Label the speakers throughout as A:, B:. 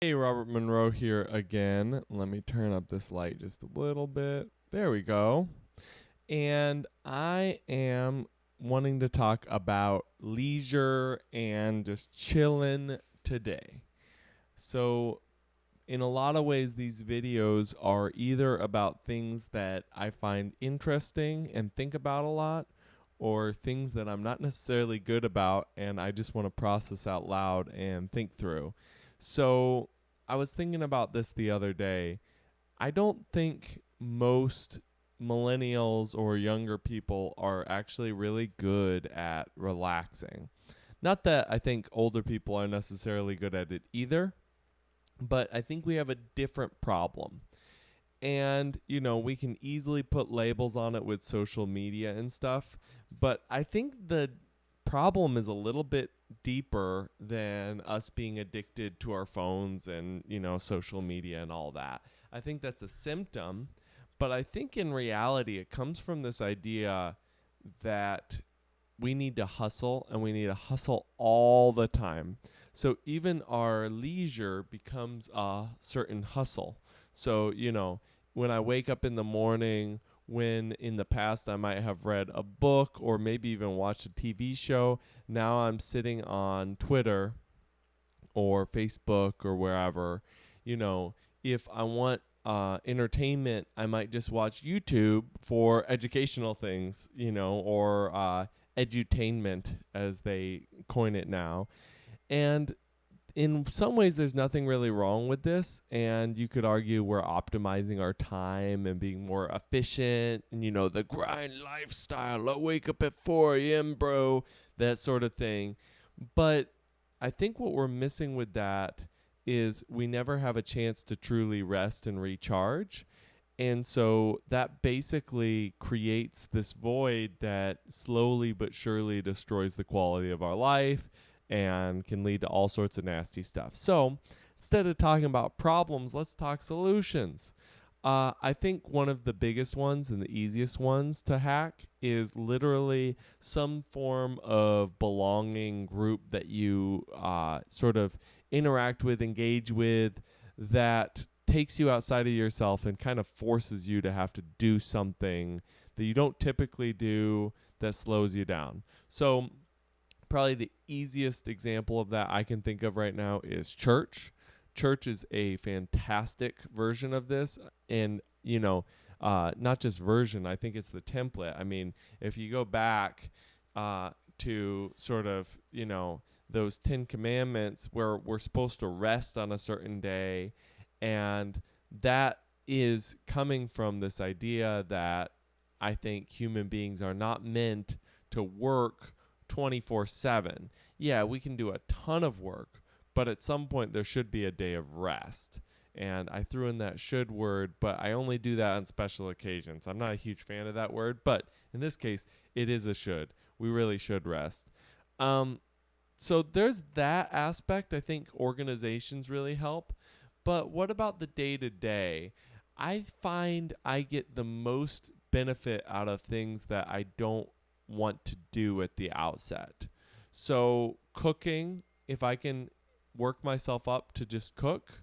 A: Hey, Robert Monroe here again. Let me turn up this light just a little bit. There we go. And I am wanting to talk about leisure and just chilling today. So, in a lot of ways, these videos are either about things that I find interesting and think about a lot, or things that I'm not necessarily good about and I just want to process out loud and think through. So I was thinking about this the other day. I don't think most millennials or younger people are actually really good at relaxing. Not that I think older people are necessarily good at it either, but I think we have a different problem. And, we can easily put labels on it with social media and stuff. But I think the problem is a little bit deeper than us being addicted to our phones and, social media and all that. I think that's a symptom. But I think in reality, it comes from this idea that we need to hustle and we need to hustle all the time. So even our leisure becomes a certain hustle. So, when I wake up in the morning, when in the past I might have read a book or maybe even watched a TV show, now I'm sitting on Twitter or Facebook or wherever. You know, if I want entertainment, I might just watch YouTube for educational things, or edutainment as they coin it now. And in some ways, there's nothing really wrong with this. And you could argue we're optimizing our time and being more efficient. And, the grind lifestyle. I wake up at 4 a.m., bro. That sort of thing. But I think what we're missing with that is we never have a chance to truly rest and recharge. And so that basically creates this void that slowly but surely destroys the quality of our life and can lead to all sorts of nasty stuff. So instead of talking about problems, let's talk solutions. I think one of the biggest ones and the easiest ones to hack is literally some form of belonging group that you sort of interact with, engage with, that takes you outside of yourself and kind of forces you to have to do something that you don't typically do that slows you down. So probably the easiest example of that I can think of right now is church. Church is a fantastic version of this. And, not just version, I think it's the template. I mean, if you go back to sort of, those 10 commandments where we're supposed to rest on a certain day, and that is coming from this idea that I think human beings are not meant to work 24/7. Yeah, we can do a ton of work, but at some point there should be a day of rest. And I threw in that should word, but I only do that on special occasions. I'm not a huge fan of that word, but in this case, it is a should. We really should rest. So there's that aspect. I think organizations really help. But what about the day to day? I find I get the most benefit out of things that I don't want to do at the outset. So, cooking, if I can work myself up to just cook,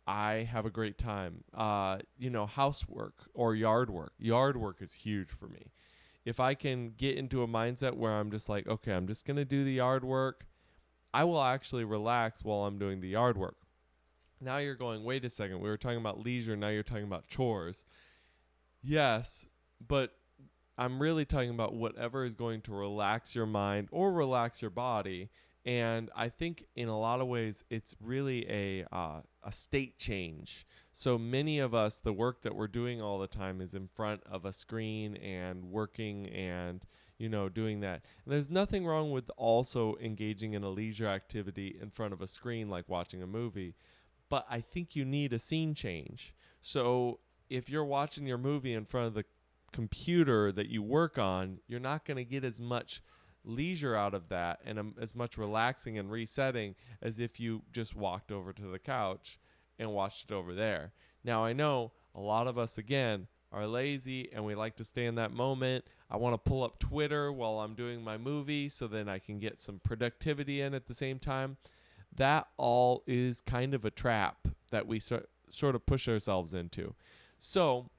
A: I have a great time. Housework or yard work. Yard work is huge for me. If I can get into a mindset where I'm just like, okay, I'm just going to do the yard work, I will actually relax while I'm doing the yard work. Now you're going, wait a second, we were talking about leisure, now you're talking about chores. Yes, but I'm really talking about whatever is going to relax your mind or relax your body. And I think in a lot of ways, it's really a state change. So many of us, the work that we're doing all the time is in front of a screen and working and, doing that. And there's nothing wrong with also engaging in a leisure activity in front of a screen like watching a movie. But I think you need a scene change. So if you're watching your movie in front of the computer that you work on, you're not going to get as much leisure out of that and as much relaxing and resetting as if you just walked over to the couch and watched it over there. Now, I know a lot of us, again, are lazy and we like to stay in that moment. I want to pull up Twitter while I'm doing my movie so then I can get some productivity in at the same time. that all is kind of a trap that we sort of push ourselves into. So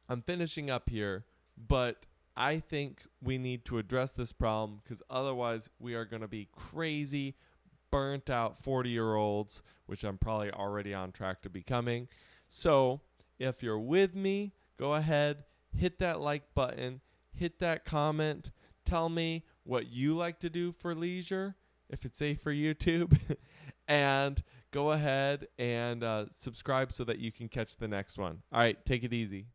A: I'm finishing up here, but I think we need to address this problem because otherwise we are going to be crazy, burnt out 40-year-olds, which I'm probably already on track to becoming. So if you're with me, go ahead, hit that like button, hit that comment, tell me what you like to do for leisure, if it's safe for YouTube, and go ahead and subscribe so that you can catch the next one. All right, take it easy.